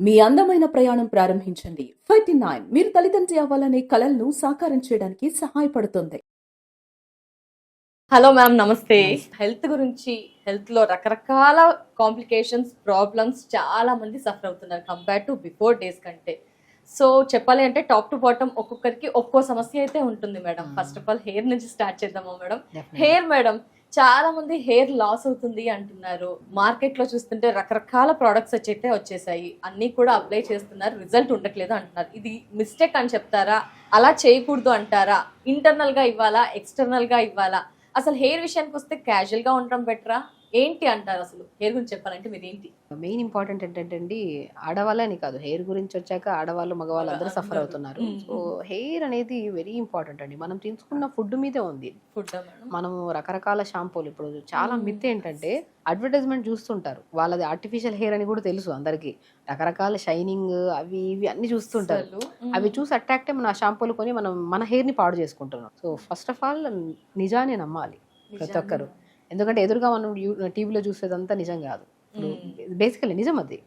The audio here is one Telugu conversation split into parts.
మీ అందమైన ప్రయాణం ప్రారంభించండి. 39 మీరు తల్లిదండ్రి అవ్వాలనే కలలను సాకారం చేయడానికి సహాయపడుతుంది. హలో మ్యామ్, నమస్తే. హెల్త్ గురించి, హెల్త్ లో రకరకాల కాంప్లికేషన్స్, ప్రాబ్లమ్స్ చాలా మంది సఫర్ అవుతున్నారు కంపేర్ టు బిఫోర్ డేస్ కంటే. సో చెప్పాలి అంటే టాప్ టు బాటమ్ ఒక్కొక్కరికి ఒక్కో సమస్య అయితే ఉంటుంది madam. First of all hair నుంచి స్టార్ట్ చేద్దామా మేడం? హెయిర్ మేడం, చాలా మంది హెయిర్ లాస్ అవుతుంది అంటున్నారు. మార్కెట్ లో చూస్తుంటే రకరకాల ప్రోడక్ట్స్ అయితే వచ్చేసాయి, అన్ని కూడా అప్లై చేస్తున్నారు, రిజల్ట్ ఉండట్లేదు అంటున్నారు. ఇది మిస్టేక్ అని చెప్తారా? అలా చేయకూడదు అంటారా? ఇంటర్నల్ గా ఇవ్వాలా, ఎక్స్టర్నల్ గా ఇవ్వాలా? అసలు హెయిర్ విషయానికి వస్తే క్యాజువల్ గా ఉండడం బెటరా? ఏంటి అంటారు? అసలు హెయిర్ గురించి చెప్పాలంటే మీరు ఏంటి? మెయిన్ ఇంపార్టెంట్ ఏంటంటే అండి, ఆడవాళ్ళని కాదు, హెయిర్ గురించి వచ్చాక ఆడవాళ్ళు మగవాళ్ళు అందరూ సఫర్ అవుతున్నారు. సో హెయిర్ అనేది వెరీ ఇంపార్టెంట్ అండి. మనం తీసుకున్న ఫుడ్ మీదే ఉంది. ఫుడ్ మనము రకరకాల షాంపూలు, ఇప్పుడు చాలా మిత్ ఏంటంటే అడ్వర్టైజ్మెంట్ చూస్తుంటారు, వాళ్ళది ఆర్టిఫిషియల్ హెయిర్ అని కూడా తెలుసు అందరికి. రకరకాల షైనింగ్ అవి ఇవి అన్ని చూస్తుంటారు. అవి చూసి అట్రాక్ట్ అయ్యి మన షాంపూలు కొని మనం మన హెయిర్ ని పాడు చేసుకుంటున్నాం. సో ఫస్ట్ ఆఫ్ ఆల్ నిజాన్ని నమ్మాలి ప్రతి ఒక్కరు. ఎందుకంటే ఎదురుగా మనం టీవీలో చూసేదంతా నిజం కాదు. బేసికలీ నిజం అది.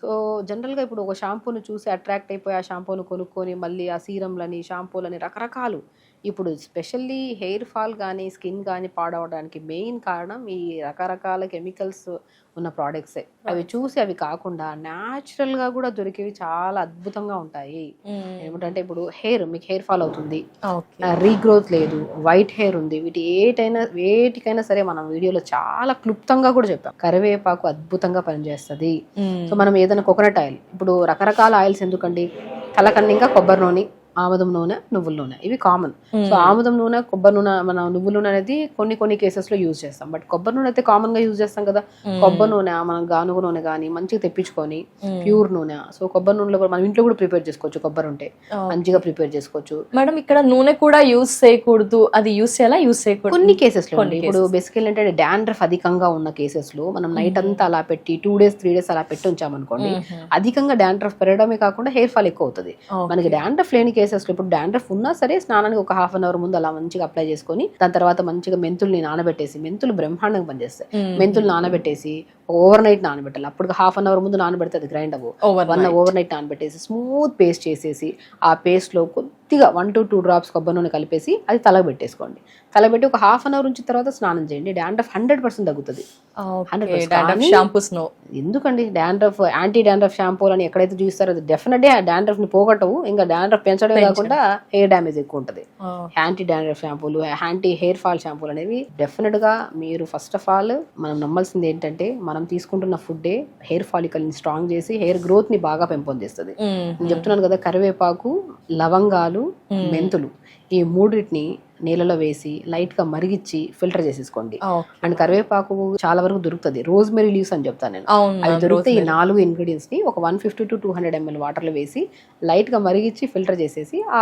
సో జనరల్గా ఇప్పుడు ఒక షాంపూను చూసి అట్రాక్ట్ అయిపోయి ఆ షాంపూను కొనుక్కొని మళ్ళీ ఆ సీరంలని, షాంపూలని రకరకాలు. ఇప్పుడు స్పెషల్లీ హెయిర్ ఫాల్ కానీ స్కిన్ కానీ పాడవడానికి మెయిన్ కారణం ఈ రకరకాల కెమికల్స్ ఉన్న ప్రోడక్ట్సే. అవి చూసి అవి కాకుండా న్యాచురల్గా కూడా దొరికేవి చాలా అద్భుతంగా ఉంటాయి. ఏమిటంటే ఇప్పుడు మీకు హెయిర్ ఫాల్ అవుతుంది, రీగ్రోత్ లేదు, వైట్ హెయిర్ ఉంది, వేటికైనా సరే మనం వీడియోలో చాలా క్లుప్తంగా కూడా చెప్పాం. కరివేపాకు అద్భుతంగా పనిచేస్తుంది. సో మనం ఏదైనా కోకోనట్ ఆయిల్, ఇప్పుడు రకరకాల ఆయిల్స్ ఎందుకండి, తలకన్నింగా కొబ్బరి నూనె, ఆముదం నూనె, నువ్వుల నూనె, ఇవి కామన్. సో ఆముదం నూనె, కొబ్బరి నూనె, మన నువ్వుల నూనె అనేది కొన్ని కేసెస్ లో యూజ్ చేస్తాం. బట్ కొబ్బరి నూనె అయితే కామన్ గా యూజ్ చేస్తాం కదా. కొబ్బరి నూనె మనం గానుగ నూనె కానీ మంచిగా తెప్పించుకొని ప్యూర్ నూనె. సో కొబ్బరి నూనెలో కూడా మనం ఇంట్లో కూడా ప్రిపేర్ చేసుకోవచ్చు. కొబ్బరి ఉంటే మంచిగా ప్రిపేర్ చేసుకోవచ్చు. మేడం ఇక్కడ నూనె కూడా యూజ్ చేయకూడదు, అది యూజ్ చేయాలా, యూజ్ చేయకూడదు కొన్ని కేసెస్ లో. ఇప్పుడు బేసికల్ ఏంటంటే డాండ్రఫ్ అధికంగా ఉన్న కేసెస్ లో మనం నైట్ అంతా అలా పెట్టి 2 days 3 days అలా పెట్టి ఉంచామనుకోండి, అధికంగా డాండ్రఫ్ పెరగడమే కాకుండా హెయిర్ ఫాల్ ఎక్కువ అవుతుంది. మనకి డాండ్రఫ్ లేని కేసెస్ లో, ఇప్పుడు డాండ్రఫ్ ఉన్నా సరే స్నానానికి ఒక 1/2 hour ముందు అలా మంచిగా అప్లై చేసుకొని దాని తర్వాత మంచిగా మెంతుల్ని నానబెట్టేసి, మెంతులు బ్రహ్మాండంగా పనిచేస్తాయి. మెంతులు నానబెట్టేసి ఓవర్ నైట్ నానబెట్టాలి. అప్పుడు 1/2 hour ముందు నానబెడితే అది గ్రైండ్ అవ్వు. ఓవర్ నైట్ నానబెట్టేసి స్మూత్ పేస్ట్ చేసేసి ఆ పేస్ట్ లో కొద్దిగా 1 to 2 drops కొబ్బరి నూనె కలిపేసి అది తలకు పెట్టేసుకోండి. తలబెట్టి ఒక 1/2 hour ఉంచిన తర్వాత స్నానం చేయండి. డాండ్రఫ్ 100% తగ్గుతుంది. 100%. ఎందుకండి డాండ్రఫ్, యాంటీ డాండ్రఫ్ షాంపూలు అని ఎక్కడైతే చూస్తారో అది డెఫినెట్ గా డాండ్రఫ్ ని పోగొట్టవు, ఇంకా డాండ్రఫ్ పెంచడమే కాకుండా హెయిర్ డ్యామేజ్ ఎక్కువ ఉంటుంది. యాంటీ డాండ్రఫ్ షాంపూలు, యాంటీ హెయిర్ ఫాల్ షాంపూలు అనేవి డెఫినెట్ గా మీరు ఫస్ట్ ఆఫ్ ఆల్ మనం నమ్మాల్సింది ఏంటంటే, మనం తీసుకుంటున్న ఫుడ్డే హెయిర్ ఫాలికల్ ని స్ట్రాంగ్ చేసి హెయిర్ గ్రోత్ ని బాగా పెంపొందిస్తుంది. నేను చెప్తున్నాను కదా, కరివేపాకు, లవంగాలు, మెంతులు, ఈ మూడింటిని నీళ్ళలో వేసి లైట్ గా మరిగించి ఫిల్టర్ చేసేసుకోండి. అండ్ కరివేపాకు చాలా వరకు దొరుకుతుంది. రోజ్మెరీ లీవ్స్ అని చెప్తాను నేను, అవి దొరికితే ఈ 4 ingredients ని ఒక 150 to 200 ml వాటర్ లో వేసి లైట్ గా మరిగించి ఫిల్టర్ చేసేసి ఆ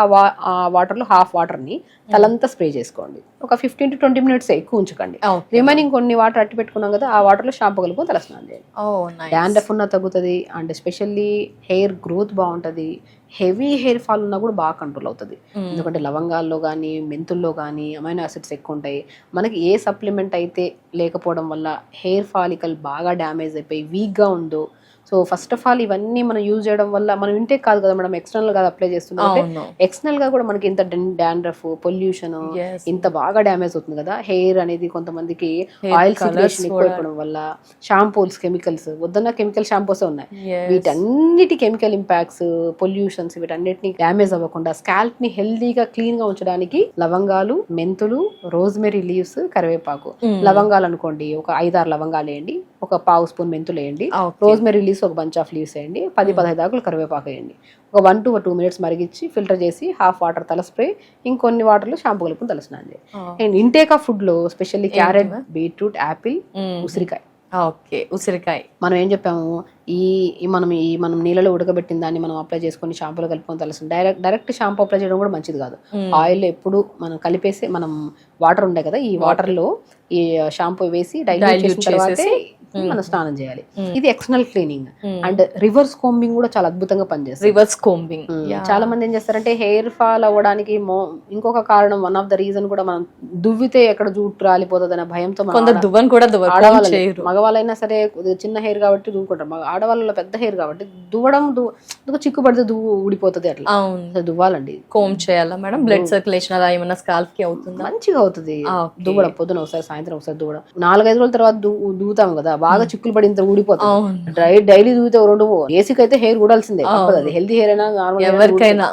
వాటర్ లో హాఫ్ వాటర్ ని తలంతా స్ప్రే చేసుకోండి. ఒక 15 to 20 minutes ఎక్కువ ఉంచకండి. రిమైనింగ్ కొన్ని వాటర్ అట్టి పెట్టుకున్నాం కదా, ఆ వాటర్ లో షాంపూ కలుపుకొని తలస్నానం చేయండి. డాండ్రఫ్ ఉన్న తగ్గుతుంది. అండ్ ఎస్పెషల్లీ హెయిర్ గ్రోత్ బాగుంటది. హెవీ హెయిర్ ఫాల్ ఉన్నా కూడా బాగా కంట్రోల్ అవుతుంది. ఎందుకంటే లవంగాల్లో కానీ మెంతుల్లో కానీ అమైనో యాసిడ్స్ ఎక్కువ ఉంటాయి. మనకి ఏ సప్లిమెంట్ అయితే లేకపోవడం వల్ల హెయిర్ ఫాలికల్ బాగా డ్యామేజ్ అయిపోయి వీక్గా ఉందో, సో ఫస్ట్ ఆఫ్ ఆల్ ఇవన్నీ మనం యూజ్ చేయడం వల్ల మనం ఇంటే కాదు కదా మేడం, ఎక్స్టర్నల్ గా అప్లై చేస్తున్నాం. ఎక్స్టర్నల్ గా కూడా మనకి ఇంత డాండ్రఫ్, పొల్యూషన్ ఇంత బాగా డ్యామేజ్ అవుతుంది కదా. హెయిర్ అనేది కొంతమందికి ఆయిల్ సిక్రేషన్ ఎక్కువ వల్ల, షాంపూస్ కెమికల్స్, వద్దన్న కెమికల్ షాంపూస్ ఉన్నాయి, వీటన్నిటి కెమికల్ ఇంపాక్ట్స్, పొల్యూషన్స్, వీటన్నిటిని డ్యామేజ్ అవ్వకుండా స్కాల్ప్ ని హెల్దీగా క్లీన్ గా ఉంచడానికి లవంగాలు, మెంతులు, రోజ్మెరీ లీవ్స్, కరివేపాకు. లవంగాలు అనుకోండి ఒక 5-6 లవంగాలు వేయండి, ఒక 1/2 spoon మెంతులు వేయండి, రోజ్మెరీ లీవ్స్ ఒక బంచ్ ఆఫ్ లీవ్స్ వేయండి, 10-15 ఆకులు కరివేపాకు వేయండి. ఒక 1 to 2 minutes మరిగించి ఫిల్టర్ చేసి హాఫ్ వాటర్ తల స్ప్రే, ఇంకొన్ని వాటర్లో షాంపూ కలుపుకొని తలస్నానం చేయండి. అండ్ ఇంటేక్ ఆఫ్ ఫుడ్ లో స్పెషల్లీ క్యారెట్, బీట్రూట్, యాపిల్, ఉసిరికాయ. ఉసిరికాయ మనం ఏం చెప్పాము, మనం నీళ్ళలో ఉడకబెట్టిన దాన్ని మనం అప్లై చేసుకొని షాంపూలో కలుపుకొని తలస్తుంది. డైరెక్ట్ షాంపూ అప్లై చేయడం కూడా మంచిది కాదు. ఆయిల్ ఎప్పుడు మనం కలిపేసి, మనం వాటర్ ఉండే కదా, ఈ వాటర్ లో ఈ షాంపూ వేసి డైల్యూట్ చేసిన తర్వాతే మనం స్నానం చేయాలి. ఇది external cleaning. And reverse combing కూడా చాలా అద్భుతంగా పనిచేస్తుంది. రివర్స్ కోంబింగ్ చాలా మంది ఏం చేస్తారంటే, హెయిర్ ఫాల్ అవ్వడానికి ఇంకొక కారణం, వన్ ఆఫ్ ద రీజన్ కూడా, మనం దువ్వితే ఎక్కడ జుట్టు రాలిపోతుంది అనే భయంతో దువ్వను కూడా మగవాళ్ళైనా సరే చిన్న హెయిర్ కాబట్టి దువ్వుకుంటారు. ఆడవాళ్ళలో పెద్ద హెయిర్ కాబట్టి దువ్వడం చిక్కు పడితే ఊడిపోతుంది అట్లా. అవును, అసలు దువ్వాలండి. కోమ్ చేయాలా మేడం? బ్లడ్ సర్క్యులేషన్ అలా ఏమన్నా స్కాల్ఫ్ కి అవుతుందా? మంచిగా అవుతుంది దువ్వడం. పొద్దున ఒకసారి, సాయంత్రం ఒకసారి దువ్వడం. 4-5 రోజుల తర్వాత దువ్వుతాం కదా, బాగా చిక్కులు పడి ఇంత ఊడిపోతుంది. డైలీ దువ్వుతే 2 ఏసీకి అయితే హెయిర్ ఊడాల్సిందే, అది హెల్తీ హెయిర్ అయినా నార్మల్ ఎవరికైనా.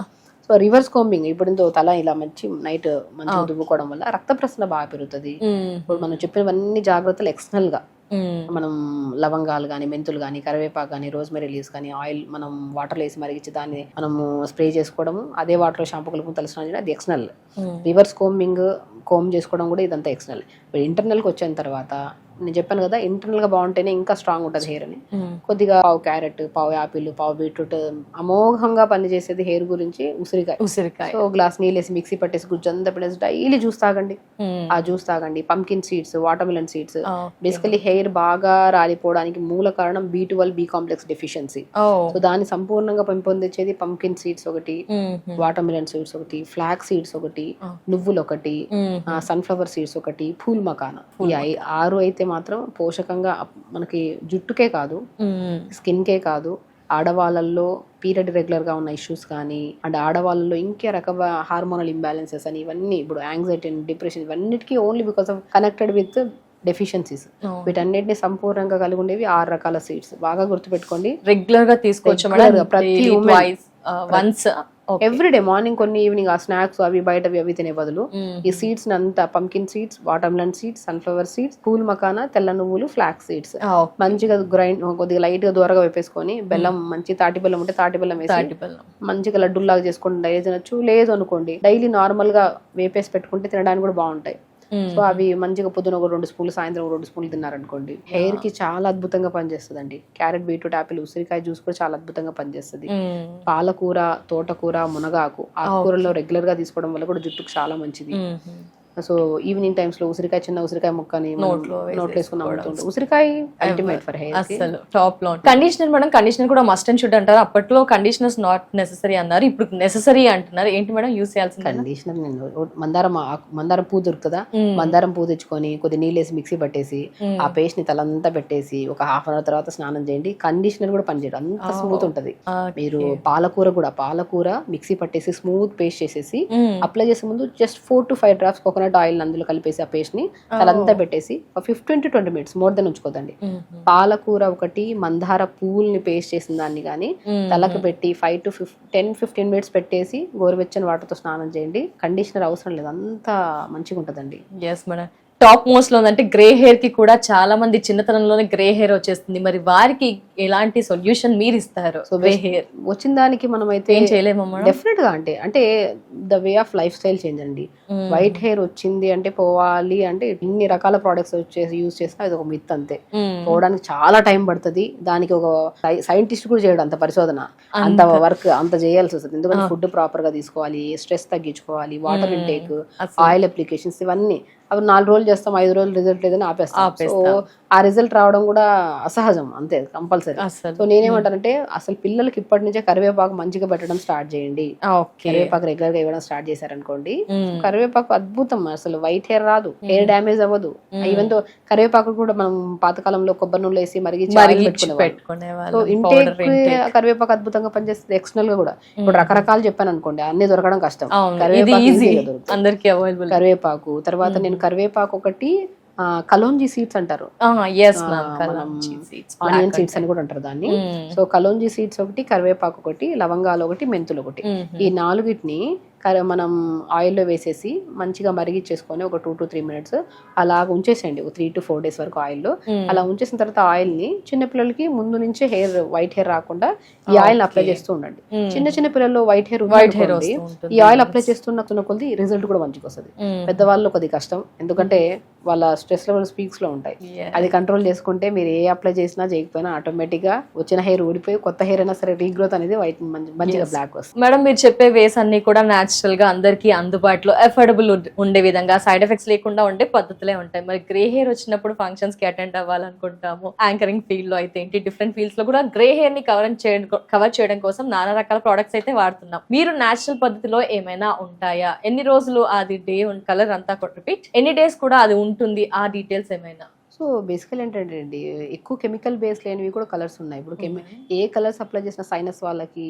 సో రివర్స్ కోంబింగ్ ఇప్పుడు తల ఇలా నైట్ మంచిగా దువ్వుకోవడం వల్ల రక్త ప్రసరణ బాగా పెరుగుతుంది. ఇప్పుడు మనం చెప్పినవన్నీ జాగ్రత్తలు ఎక్స్టర్నల్ గా మనం లవంగాలు కానీ, మెంతులు కానీ, కరివేపాకు కానీ, రోజ్మెరీ లీవ్స్ కానీ, ఆయిల్ మనం వాటర్లో వేసి మరిగించి దాన్ని మనము స్ప్రే చేసుకోవడము, అదే వాటర్లో షాంపూ కలుపుకొని తలస్నానం చేయడం, అది ఎక్స్టర్నల్. రివర్స్ కోమ్ చేసుకోవడం కూడా ఇదంతా ఎక్స్టర్నల్. ఇంటర్నల్కి వచ్చిన తర్వాత నేను చెప్పాను కదా, ఇంటర్నల్ గా బాగుంటేనే ఇంకా స్ట్రాంగ్ ఉంటుంది హెయిర్ అని. కొద్దిగా పావు క్యారెట్, పావు యాపిల్, పావు బీట్రూట్ అమోఘంగా పనిచేసేది హెయిర్ గురించి ఉసిరికాయ. సో గ్లాస్ నీళ్ళు వేసి మిక్సీ పట్టేసి గుజ్జంతా పెట్టేసి డైలీ జ్యూస్ తాగండి. ఆ జ్యూస్ తాగండి. Pumpkin seeds, water melon seeds. Basically hair బాగా రాలిపోవడానికి మూల కారణం B12, B complex deficiency. So దాన్ని సంపూర్ణంగా పెంపొందించేది పంకిన్ సీడ్స్ ఒకటి, వాటర్ మిలన్ సీడ్స్ ఒకటి, ఫ్లాక్ సీడ్స్ ఒకటి, నువ్వులు ఒకటి, సన్ఫ్లవర్ సీడ్స్ ఒకటి, పూల్ మకానా. ఈ 6 అయితే మాత్రం పోషకంగా మనకి జుట్టుకే కాదు, స్కిన్ కే కాదు, ఆడవాళ్ళల్లో పీరియడ్ రెగ్యులర్ గా ఉన్న ఇష్యూస్ కానీ, అండ్ ఆడవాళ్ళలో ఇంకే రకమైన హార్మోనల్ ఇంబ్యాలెన్సెస్ అని, ఇవన్నీ ఇప్పుడు యాంగ్జైటీ, డిప్రెషన్, ఇవన్నిటికీ only because of connected with deficiencies. వీటన్నిటిని సంపూర్ణంగా కలిగి ఉండేవి 6 రకాల సీడ్స్. బాగా గుర్తుపెట్టుకోండి, రెగ్యులర్ గా తీసుకోవచ్చు ప్రతి వన్స్ ఎవ్రీడే మార్నింగ్ కొన్ని, ఈవినింగ్ ఆ స్నాక్స్ అవి బయటవి అవి తినే బదులు ఈ సీడ్స్ అంతా pumpkin seeds, water melon seeds, sunflower seeds, pool makhana, తెల్ల నువ్వులు, ఫ్లాక్ సీడ్స్ మంచిగా గ్రైండ్, కొద్దిగా లైట్ గా దూరగా వేపేసుకొని, బెల్లం మంచి తాటి బెల్లం ఉంటే తాటి బెల్లం వేసి మంచిగా లడ్డూలాగా చేసుకొని డైలీ తినొచ్చు. లేదు అనుకోండి డైలీ నార్మల్ గా వేపేసి పెట్టుకుంటే తినడానికి కూడా బాగుంటాయి. సో అవి మంచిగా పొద్దున ఒక 2 స్పూన్లు, సాయంత్రం 2 స్పూన్లు తిన్నారనుకోండి, హెయిర్ కి చాలా అద్భుతంగా పనిచేస్తుంది అండి. క్యారెట్, బీట్రూట్, యాపిల్, ఉసిరికాయ జ్యూస్ కూడా చాలా అద్భుతంగా పనిచేస్తుంది. పాలకూర, తోటకూర, మునగాకు, ఆకుకూరలో రెగ్యులర్ గా తీసుకోవడం వల్ల కూడా జుట్టుకు చాలా మంచిది. సో ఈవినింగ్ టైమ్స్ లో ఉసిరికాయ, చిన్న ఉసిరికాయ ముక్కని నోట్లో వేసుకున్నాం. ఉసిరికాయ అల్టిమేట్ ఫర్ హెయిర్. అసలు టాప్ లో. కండిషనర్ మేడం, కండిషనర్ కూడా మస్ట్ అండ్ షుడ్ అంటారు. అప్పట్లో కండిషనర్స్ నాట్ నెసెసరీ అన్నారు, ఇప్పుడు నెసెసరీ అంటున్నారు. ఏంటి మేడం యూస్ చేయాల్సింది? కండిషనర్ మందారం పువ్వు దొరుకుతుందా, మందారం పువ్వు తెచ్చుకొని కొద్ది నీళ్ళు వేసి మిక్సీ పట్టేసి ఆ పేస్ట్ ని తలంతా పెట్టేసి ఒక హాఫ్ అన్ అవర్ తర్వాత స్నానం చేయండి. కండిషనర్ కూడా పనిచేయడం అంత స్మూత్ ఉంటది. మీరు పాలకూర మిక్సీ పట్టేసి స్మూత్ పేస్ట్ చేసేసి అప్లై చేసే ముందు just 4 to 5 drops coconut oil అందులో కలిపేసి ఆ పేస్ట్ ని తలంతా పెట్టేసి 15 to 20 minutes మోర్ దెన్ ఉంచుకోదండి. పాలకూర ఒకటి, మందార పూల్ని పేస్ట్ చేసిన దాన్ని కానీ తలకు పెట్టి 5 to 10-15 minutes పెట్టేసి గోరువెచ్చని వాటర్ తో స్నానం చేయండి. కండిషనర్ అవసరం లేదు, అంత మంచిగా ఉంటదండి. Yes madam. టాప్ మోస్ట్ లో ఉందంటే గ్రే హెయిర్ కి కూడా చాలా మంది చిన్నతనంలోనే గ్రే హెయిర్ వచ్చేస్తుంది. మరి వారికి ఎలాంటి సొల్యూషన్ మీరు ఇస్తారు? సో గ్రే హెయిర్ వచ్చిన దానికి మనం అయితే ఏం చేయలేమమ్మా. డెఫినెట్ గా అంటే the way of life style change అండి. వైట్ హెయిర్ వచ్చింది అంటే పోవాలి అంటే ఇన్ని రకాల ప్రొడక్ట్స్ వచ్చేసి యూజ్ చేస్తే అది ఒక మిత్ అంతే. పోవడానికి చాలా టైం పడుతుంది. దానికి ఒక సైంటిస్ట్ కూడా చేయడం అంత పరిశోధన, అంత వర్క్ అంత చేయాల్సి వస్తుంది. ఎందుకంటే ఫుడ్ ప్రాపర్ గా తీసుకోవాలి, స్ట్రెస్ తగ్గించుకోవాలి, వాటర్ ఇంటేక్, ఆయిల్ అప్లికేషన్స్, ఇవన్నీ. అవి 4 రోజులు చేస్తాం, 5 రోజులు రిజల్ట్ లేదని ఆపేస్తాం. సో ఆ రిజల్ట్ రావడం కూడా అసహజం, అంతే కంపల్సరీ. సో నేనేమంటానంటే అసలు పిల్లలకి ఇప్పటి నుంచే కరివేపాకు మంచిగా పెట్టడం స్టార్ట్ చేయండి. కరివేపాకు రెగ్యులర్ గా ఇవ్వడం స్టార్ట్ చేశారనుకోండి, కరివేపాకు అద్భుతం. అసలు వైట్ హెయిర్ రాదు, హెయిర్ డ్యామేజ్ అవ్వదు. ఈవెన్ తో కరివేపాకు కూడా మనం పాతకాలంలో కొబ్బరి నూనె వేసి మరిగించి పెట్టుకునేవాళ్ళం. సో ఇంటేక్ కరివేపాకు అద్భుతంగా పనిచేస్తుంది. ఎక్స్టర్నల్ గా కూడా ఇప్పుడు రకరకాలు చెప్పాను అనుకోండి, అన్ని దొరకడం కష్టం. కరివేపాకు తర్వాత నేను కరివేపాకు ఒకటి, కలోంజీ సీడ్స్ అంటారు, ఆనియన్ సీడ్స్ అని కూడా అంటారు దాన్ని. సో కలోంజీ సీడ్స్ ఒకటి, కరివేపాకు ఒకటి, లవంగాలు ఒకటి, మెంతులు ఒకటి, ఈ 4టిని మనం ఆయిల్లో వేసేసి మంచిగా మరిగించేసుకొని ఒక 2 to 3 minutes అలా ఉంచేసేయండి. ఒక 3 to 4 days వరకు ఆయిల్లో. అలా ఉంచేసిన తర్వాత ఆయిల్ ని చిన్నపిల్లలకి ముందు నుంచే వైట్ హెయిర్ రాకుండా ఈ ఆయిల్ అప్లై చేస్తూ ఉండండి. చిన్న పిల్లల్లో వైట్ హెయిర్ ఈ ఆయిల్ అప్లై చేస్తున్న కొద్ది రిజల్ట్ కూడా మంచిగా వస్తుంది. పెద్దవాళ్ళు కొద్ది కష్టం, ఎందుకంటే వాళ్ళ స్ట్రెస్ లెవెల్స్ పీక్స్ లో ఉంటాయి. అది కంట్రోల్ చేసుకుంటే మీరు ఏ అప్లై చేసినా చేయకపోయినా ఆటోమేటిక్ గా వచ్చిన హెయిర్ ఊడిపోయి కొత్త హెయిర్ అయినా సరే రీగ్రోత్ అనేది వైట్ మంచిగా బ్లాక్ వస్తుంది. మేడం మీరు చెప్పే వేస్ అన్ని కూడా న్యాచురల్ గా అందరికి అందుబాటులో అఫోర్డబుల్ ఉండే విధంగా, సైడ్ ఎఫెక్ట్స్ లేకుండా ఉండే పద్ధతులే ఉంటాయి. మరి గ్రే హెయిర్ వచ్చినప్పుడు ఫంక్షన్స్ కి అటెండ్ అవ్వాలనుకుంటాము, యాంకరింగ్ ఫీల్డ్ లో అయితే ఏంటి, డిఫరెంట్ ఫీల్డ్స్ లో కూడా గ్రే హెయిర్ ని కవర్ చేయడం కోసం నానా రకాల ప్రొడక్ట్స్ అయితే వాడుతున్నాం. మీరు న్యాచురల్ పద్ధతిలో ఏమైనా ఉంటాయా? ఎన్ని రోజులు అది డే కలర్ అంతా రిపీట్, ఎన్ని డేస్ కూడా అది ఉంటుంది, ఆ డీటెయిల్స్ ఏమైనా? సో బేసికల్ ఏంటంటే అండి, ఎక్కువ కెమికల్ బేస్ లేనివి కూడా కలర్స్ ఉన్నాయి. ఇప్పుడు ఏ కలర్స్ అప్లై చేసిన సైనస్ వాళ్ళకి,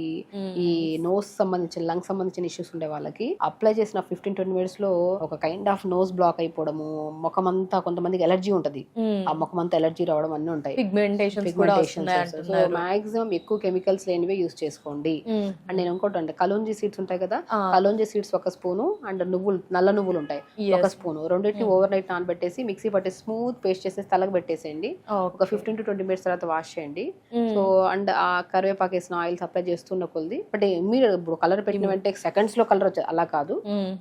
ఈ నోస్ సంబంధించిన లంగ్ సంబంధించిన ఇష్యూస్ ఉండే వాళ్ళకి అప్లై చేసిన 15-20 మినిట్స్ లో ఒక కైండ్ ఆఫ్ నోస్ బ్లాక్ అయిపోవడము, ముఖం అంతా కొంతమందికి ఎలర్జీ ఉంటది, ఆ ముఖం అంతా ఎలర్జీ రావడం అన్ని ఉంటాయి. సో మాక్సిమం ఎక్కువ కెమికల్స్ లేనివే యూస్ చేసుకోండి. అండ్ నేను ఇంకోటి అంటే కలోంజీ సీడ్స్ ఉంటాయి కదా, కలోంజీ సీడ్స్ 1 స్పూను అండ్ నల్ల నువ్వులు ఉంటాయి 1 స్పూను, రెండింటిని ఓవర్ నైట్ నానబెట్టేసి మిక్సీ పట్టేసి స్మూత్ పేస్ట్ చేసి తలకు పెట్టేసేయండి. ఒక 15-20 మినిట్స్ తర్వాత వాష్ చేయండి. సో అండ్ ఆ కరివేపాకు వేసిన ఆయిల్స్ అప్లై చేస్తున్న కొద్ది, బట్ మీరు ఇప్పుడు కలర్ పెట్టిన వెంటనే సెకండ్స్ లో కలర్ వచ్చేది అలా కాదు,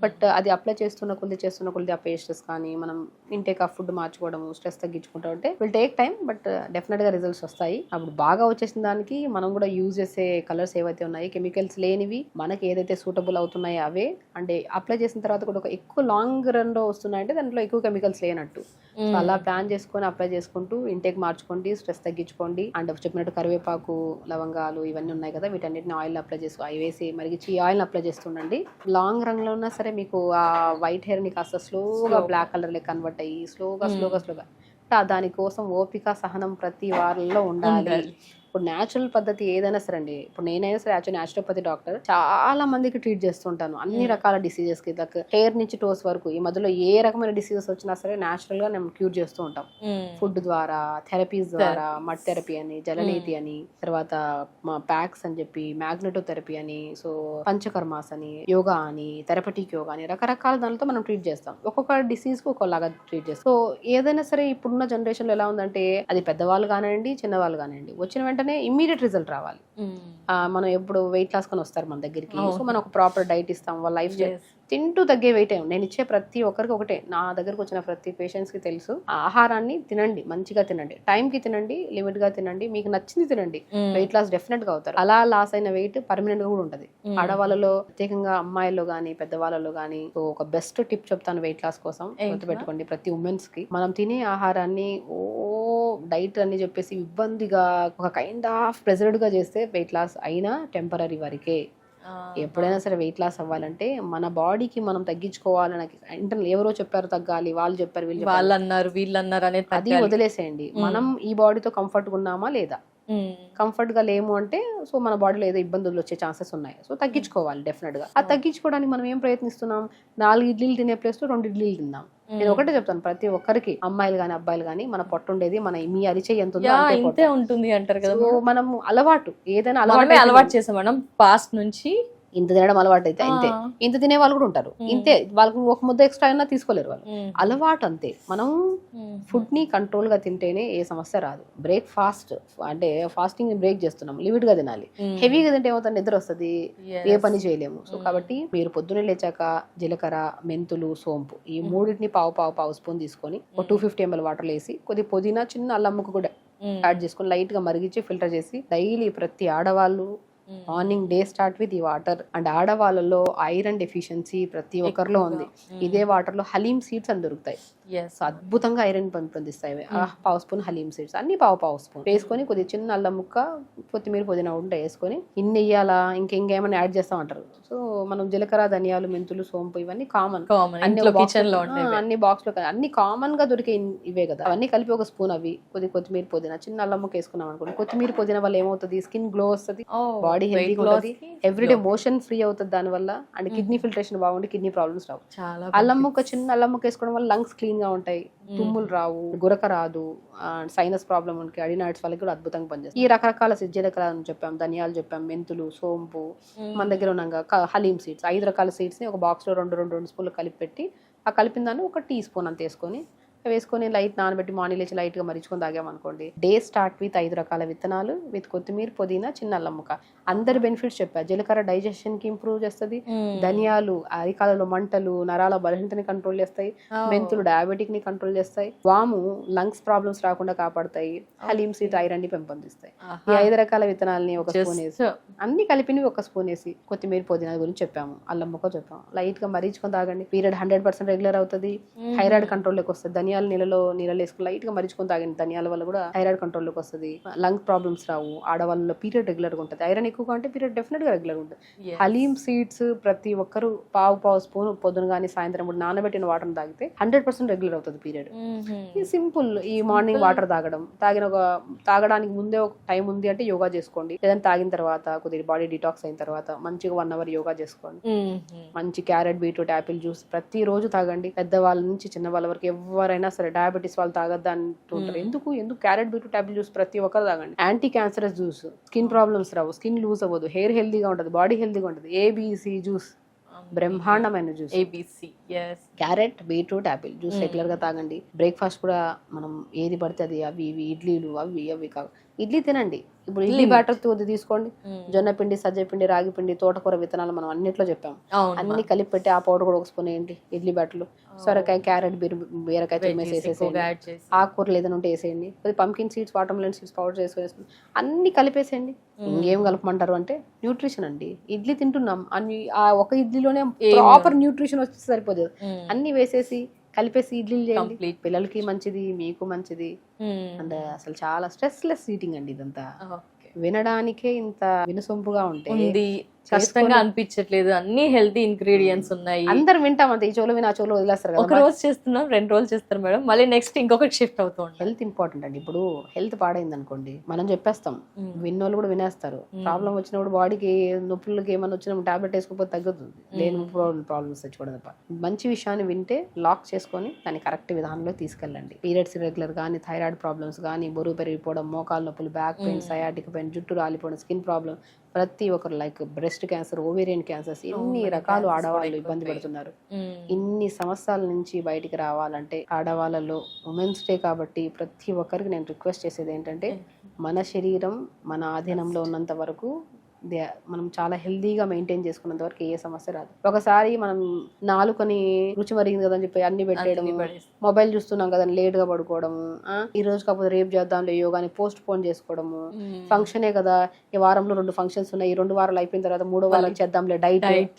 బట్ అది అప్లై చేస్తున్న కొద్ది ఆ పేస్టెస్ కానీ మనం ఇంటేక్ ఆఫ్ ఫుడ్ మార్చుకోవడము, స్ట్రెస్ తగ్గించుకుంటా ఉంటే will take time, but definite గా రిజల్ట్స్ వస్తాయి. అప్పుడు బాగా వచ్చేసిన దానికి మనం కూడా యూజ్ చేసే కలర్స్ ఏవైతే ఉన్నాయి కెమికల్స్ లేనివి మనకి ఏదైతే సూటబుల్ అవుతున్నాయో అవే, అంటే అప్లై చేసిన తర్వాత కూడా ఒక ఎక్కువ లాంగ్ రన్ లో వస్తున్నాయంటే దాంట్లో ఎక్కువ కెమికల్స్ లేనట్టు. సో అలా ప్లాన్ చేసుకొని అప్లై చేసుకుంటూ ఇంటేక్ మార్చుకోండి, స్ట్రెస్ తగ్గించుకోండి. అండ్ చెప్పినట్టు కరివేపాకు, లవంగాలు ఇవన్నీ ఉన్నాయి కదా, వీటన్నిటిని ఆయిల్ అప్లై చేసుకో, అవి వేసి మరిగించి ఆయిల్ అప్లై చేస్తుండండి. లాంగ్ రన్ లో ఉన్నా సరే మీకు ఆ వైట్ హెయిర్ ని కాస్త స్లోగా బ్లాక్ కలర్ లెక్క కన్వర్ట్ అయ్యి స్లోగా దానికోసం ఓపిక సహనం ప్రతి వారంలో ఉండాలి. ఇప్పుడు న్యాచురల్ పద్ధతి ఏదైనా సరే అండి, ఇప్పుడు నేనైనా సరే యాక్చువల్ న్యాచురోపతి డాక్టర్, చాలా మందికి ట్రీట్ చేస్తుంటాను అన్ని రకాల డిసీజెస్ కి, హెయిర్ నుంచి టోస్ వరకు. ఈ మధ్యలో ఏ రకమైన డిసీజెస్ వచ్చినా సరే న్యాచురల్ గా మేము క్యూర్ చేస్తూ ఉంటాం. ఫుడ్ ద్వారా, థెరపీస్ ద్వారా, మడ్ థెరపీ అని, జలనీతి అని, తర్వాత ప్యాక్స్ అని చెప్పి, మ్యాగ్నెటో థెరపీ అని, సో పంచకర్మాస్ అని, యోగా అని, థెరపటిక్ యోగా అని, రకరకాల దానితో మనం ట్రీట్ చేస్తాం. ఒక్కొక్క డిసీజ్ కు ఒకలాగా ట్రీట్ చేస్తాం. సో ఏదైనా సరే ఇప్పుడున్న జనరేషన్ లో ఎలా ఉందంటే, అది పెద్దవాళ్ళు కానివ్వండి, చిన్నవాళ్ళు కానివ్వండి, వచ్చిన వెంటనే ఇమ్మీడియట్ రిజల్ట్ రావాలి. మనం ఎప్పుడు వెయిట్ లాస్ కొని వస్తారు మన దగ్గరికి, సో మనం ఒక ప్రాపర్ డైట్ ఇస్తాం, వాళ్ళ లైఫ్ తింటూ తగ్గే వెయిట్. నేను ఇచ్చే ప్రతి ఒక్కరికి ఒకటే, నా దగ్గరకు వచ్చిన ప్రతి పేషెంట్స్ కి తెలుసు, ఆహారాన్ని తినండి, మంచిగా తినండి, టైం కి తినండి, లిమిట్ గా తినండి, మీకు నచ్చింది తినండి, వెయిట్ లాస్ డెఫినెట్ గా అవుతారు. అలా లాస్ అయిన వెయిట్ పర్మనెంట్ గా కూడా ఉంటది. ఆడవాళ్ళలో ప్రత్యేకంగా అమ్మాయిల్లో గానీ పెద్దవాళ్ళలో గానీ ఒక బెస్ట్ టిప్ చెప్తాను వెయిట్ లాస్ కోసం, గుర్తుపెట్టుకోండి. ప్రతి ఉమెన్స్ కి మనం తినే ఆహారాన్ని డైట్ అని చెప్పేసి ఇబ్బందిగా ఒక కైండ్ ఆఫ్ ప్రెజర్డ్ గా చేస్తే వెయిట్ లాస్ అయినా టెంపరీ వరకే. ఎప్పుడైనా సరే వెయిట్ లాస్ అవ్వాలంటే మన బాడీకి మనం తగ్గించుకోవాలని ఇంటర్నల్ ఎవరో చెప్పారు తగ్గాలి, వాళ్ళు చెప్పారు, వీళ్ళు అన్నారు అనేది అది వదిలేసేయండి. మనం ఈ బాడీతో కంఫర్ట్ గా ఉన్నామా లేదా, కంఫర్ట్ గా లేము అంటే సో మన బాడీలో ఏదో ఇబ్బందులు వచ్చే ఛాన్సెస్ ఉన్నాయి. సో తగ్గించుకోవాలి డెఫినెట్ గా. అది తగ్గించుకోవడానికి మనం ఏం ప్రయత్నిస్తున్నాం, 4 ఇడ్లీలు తినే ప్లేస్ లో 2 ఇడ్లీలు తిందాం. నేను ఒకటే చెప్తాను, ప్రతి ఒక్కరికి, అమ్మాయిలు గానీ అబ్బాయిలు గానీ, మన పొట్ట ఉండేది మన మీ అరిచే ఎంత ఉందో ఉంటుంది అంటారు కదా. మనం అలవాటు ఏదైనా అలవాటు చేసాం మనం పాస్ట్ నుంచి. ఇంత తినడం అలవాటు అయితే అంతే, ఇంత తినే వాళ్ళు కూడా ఉంటారు ఇంతే, వాళ్ళకి ఒక ముద్ద ఎక్స్ట్రా అయినా తీసుకోలేరు వాళ్ళు, అలవాటు అంతే. మనం ఫుడ్ ని కంట్రోల్ గా తింటేనే ఏ సమస్య రాదు. బ్రేక్ఫాస్ట్ అంటే ఫాస్టింగ్ బ్రేక్ చేస్తున్నాం, లిమిట్ గా తినాలి. హెవీగా తింటే ఏమవుతుంది, నిద్ర వస్తుంది, ఏ పని చేయలేము. సో కాబట్టి మీరు పొద్దున్నే లేచాక జీలకర్ర, మెంతులు, సోంపు ఈ మూడింటిని పావు స్పూన్ తీసుకొని ఒక 250 ml వాటర్ వేసి కొద్ది పుదీనా, చిన్న అల్లం ముక్క కూడా యాడ్ చేసుకొని లైట్ గా మరిగించి ఫిల్టర్ చేసి డైలీ ప్రతి ఆడవాళ్ళు మార్నింగ్ డే స్టార్ట్ విత్ ఈ వాటర్. అండ్ ఆడవాళ్ళలో ఐరన్ డెఫిషియన్సీ ప్రతి ఒక్కరిలో ఉంది. ఇదే వాటర్ లో హలీం సీడ్స్ అని దొరుకుతాయి, అద్భుతంగా ఐరన్ పెంపొందిస్తాయి. పావు స్పూన్ హలీం సీడ్స్ అన్ని పావు స్పూన్ వేసుకొని కొద్దిగా చిన్న అల్లం ముక్క, కొత్తిమీర, పుదీనా ఉంటే వేసుకొని ఇన్ని వేయాలా ఇంకేమైనా యాడ్ చేస్తామంటారు. సో మనం జీలకర్ర, ధనియాలు, మెంతులు, సోంపు ఇవన్నీ కామన్, అన్ని బాక్స్ లో అన్ని కామన్ గా దొరికే ఇవే కదా, అవన్నీ కలిపి ఒక స్పూన్, అవి కొత్తిమీర, పుదీనా, చిన్న అల్లం ముక్క వేసుకున్నాం అనుకోండి. కొత్తిమీర, పుదీనా వల్ల ఏమవుతుంది, స్కిన్ గ్లో వస్తుంది, బాడీ హెల్తీ ఉంటుంది, ఎవ్రీడే మోషన్ ఫ్రీ అవుతుంది దాని వల్ల. అండ్ కిడ్నీ ఫిల్టరేషన్ బాగుండి కిడ్నీ ప్రాబ్లమ్స్ రావు. అల్లం ముక్క, చిన్న అల్లం ముక్క వేసుకోవడం వల్ల లంగ్స్ క్లీన్ గా ఉంటాయి, తుమ్ములు రావు, గురక రాదు, సైనస్ ప్రాబ్లమ్ ఉంటే అడినాయిడ్స్ వాళ్ళకి కూడా అద్భుతంగా పనిచేస్తుంది. ఈ రకరకాల జీలకర్ర చెప్పాం, ధనియాలు చెప్పాం, మెంతులు, సోంపు, మన దగ్గర ఉన్నాక హలీం సీడ్స్, 5 రకాల సీడ్స్ ని ఒక బాక్స్ లో 2 స్పూన్లు కలిపి పెట్టి, ఆ కలిపిన దాన్ని 1 టీ స్పూన్ అంత వేసుకొని లైట్ నానబెట్టి మార్నింగ్ లేచి లైట్ గా మరిచుకొని తాగామనుకోండి. డే స్టార్ట్ విత్ 5 రకాల విత్తనాలు విత్ కొత్తిమీర, పుదీనా, చిన్న అల్లం ముక్క. అందరి బెనిఫిట్స్ చెప్పారు. జీలకర్ర డైజెషన్ కి ఇంప్రూవ్ చేస్తుంది, ధనియాలు అరికాలలో మంటలు, నరాల బలహీనతని కంట్రోల్ చేస్తాయి, మెంతులు డయాబెటిక్ ని కంట్రోల్ చేస్తాయి, వాము లంగ్స్ ప్రాబ్లమ్స్ రాకుండా కాపాడుతాయి, హలీం సీడ్ ఐరన్ ని పెంపొందిస్తాయి. ఈ 5 రకాల విత్తనాలని 1 స్పూన్ వేసి, అన్ని కలిపినవి 1 స్పూన్ వేసి, కొత్తిమీర, పుదీనా గురించి చెప్పాము, అల్లం ముక్క చెప్పాము, లైట్ గా మరిచుకొని తాగండి. పీరియడ్ 100% రెగ్యులర్ అవుతుంది, థైరాయిడ్ కంట్రోల్ లోకి వస్తుంది, ధనియాలు ధనియాల నీళ్ళలో వేసుకుని లైట్ గా మరిచుకొని తాగిన ధనియాల వల్ల కూడా థైరాయిడ్ కంట్రోల్ లోకి వస్తుంది. లంగ్ ప్రాబ్లమ్స్ రావు. ఆడవాళ్ళలో పీరియడ్ రెగ్యులర్ గా ఉంటుంది. ఐరన్ ఎక్కువగా ఉంటే పీరియడ్ డెఫినెట్ గా రెగ్యులర్ గా ఉంటుంది. హలీమ్ సీడ్స్ ప్రతి ఒక్కరు పావు స్పూన్ పొద్దున కానీ సాయంత్రం కూడా నానబెట్టిన వాటర్ తాగితే 100% రెగ్యులర్ అవుతుంది పీరియడ్. సింపుల్. ఈ మార్నింగ్ వాటర్ తాగడానికి ముందే ఒక టైం ఉంది అంటే యోగా చేసుకోండి. లేదంటే తాగిన తర్వాత కొద్దిగా బాడీ డిటాక్స్ అయిన తర్వాత మంచిగా 1 hour యోగా చేసుకోండి. మంచి క్యారెట్, బీట్రూట్, యాపిల్ జ్యూస్ ప్రతి రోజు తాగండి. పెద్దవాళ్ళ నుంచి చిన్న వాళ్ళ వరకు ఎవరైనా సరే డయాబెటీస్ వాళ్ళు తాగద్దా అంటుంటారు. ఎందుకు క్యారెట్, బీట్రూట్, యాపిల్ జ్యూస్ ప్రతి ఒక్కరు తాగండి. Anti cancerous juice. Skin problems రావు, స్కిన్ లూజ్ అవ్వదు, హెయిర్ హెల్దీగా ఉంటుంది, బాడీ హెల్దీగా ఉంటుంది. ఏబిసి జ్యూస్ బ్రహ్మాండమైన జ్యూస్. ABC, yes. Carrot, beetroot, apple juice regular గా తాగండి. బ్రేక్ఫాస్ట్ కూడా మనం ఏది పడితే అది అవి ఇడ్లీలు అవి కావు. ఇడ్లీ తినండి. ఇప్పుడు ఇడ్లీ బ్యాటర్ తీసుకోండి. జొన్న పిండి, సజ్జ పిండి, రాగి పిండి, తోటకూర విత్తనాలు మనం అన్నిట్లో చెప్పాం. అన్ని కలిపి పెట్టి ఆ పౌడర్ కూడా ఒక స్పూన్ వేయండి ఇడ్లీ బ్యాటర్లు. సొరకాయ, క్యారెట్, బీరకాయ వేసేసేయండి. ఆకుకూరలు ఏదైనా ఉంటే వేసేయండి. Pumpkin seeds, water melon seeds powder వేసుకుని అన్ని కలిపేసేయండి. ఇంకేం కలపమంటారు అంటే న్యూట్రిషన్ అండి. ఇడ్లీ తింటున్నాం అన్ని ఆ ఒక ఇడ్లీలోనే ప్రాపర్ న్యూట్రిషన్ వచ్చి సరిపోదు. అన్ని వేసేసి కలిపేసి ఇడ్లీలు చేయండి. పిల్లలకి మంచిది, మీకు మంచిది. అండ్ అసలు చాలా స్ట్రెస్ లెస్ ఈటింగ్ అండి ఇదంతా. వినడానికే ఇంత వినసొంపుగా ఉంటుంది, కష్టంగా అనిపించట్లేదు. అన్ని హెల్తీ ఇంగ్రీడియంట్స్ ఉన్నాయి. అందరు వింటాం అంతే. ఈ చోలో విని ఆ చోలో వదిలేస్తారు. ఒక రోజు చేస్తున్నాం, 2 రోజులు చేస్తారు మేడం, మళ్ళీ నెక్స్ట్ ఇంకొకటి షిఫ్ట్ అవుతాం. హెల్త్ ఇంపార్టెంట్ అండి. ఇప్పుడు హెల్త్ పాడైంది అనుకోండి, మనం చెప్పేస్తాం, విన్నోళ్ళు కూడా వినేస్తారు. ప్రాబ్లం వచ్చినప్పుడు బాడీకి నొప్పులకి ఏమైనా వచ్చినప్పుడు టాబ్లెట్ వేసుకోకపోతే తగ్గుతుంది. లేని ప్రాబ్లమ్స్ తెచ్చుకోవడం తప్ప. మంచి విషయాన్ని వింటే లాక్ చేసుకొని దాన్ని కరెక్ట్ విధానంలో తీసుకెళ్ళండి. పీరియడ్స్ రెగ్యులర్ కానీ, థైరాయిడ్ ప్రాబ్లమ్స్ కానీ, బరువు పెరిగిపోవడం, మోకాలు నొప్పులు, బ్యాక్ పెయిన్, సయాటిక్ పెయిన్, జుట్టు రాలిపోవడం, స్కిన్ ప్రాబ్లమ్, ప్రతి ఒక్కరు like breast cancer, ovarian cancers, ఇన్ని రకాలు ఆడవాళ్ళు ఇబ్బంది పడుతున్నారు. ఇన్ని సమస్యల నుంచి బయటికి రావాలంటే ఆడవాళ్ళలో ఉమెన్స్ డే కాబట్టి ప్రతి ఒక్కరికి నేను రిక్వెస్ట్ చేసేది ఏంటంటే, మన శరీరం మన ఆధీనంలో ఉన్నంత వరకు మనం చాలా హెల్దీగా మెయింటైన్ చేసుకున్నంత వరకు ఏ సమస్య రాదు. ఒకసారి మనం నాలుకని రుచి మరిగింది కదని చెప్పి అన్ని పెట్టేయడం, మొబైల్ చూస్తున్నాం కదా లేట్ గా పడుకోవడము, ఈ రోజు కాకపోతే రేపు చేద్దాంలే యోగాని పోస్ట్ పోన్ చేసుకోవడము, ఫంక్షనే కదా ఈ వారంలో 2 ఫంక్షన్స్ ఉన్నాయి, ఈ 2 వారాలు అయిపోయిన తర్వాత 3వ వారం చేద్దాంలే డైట్ అనేది.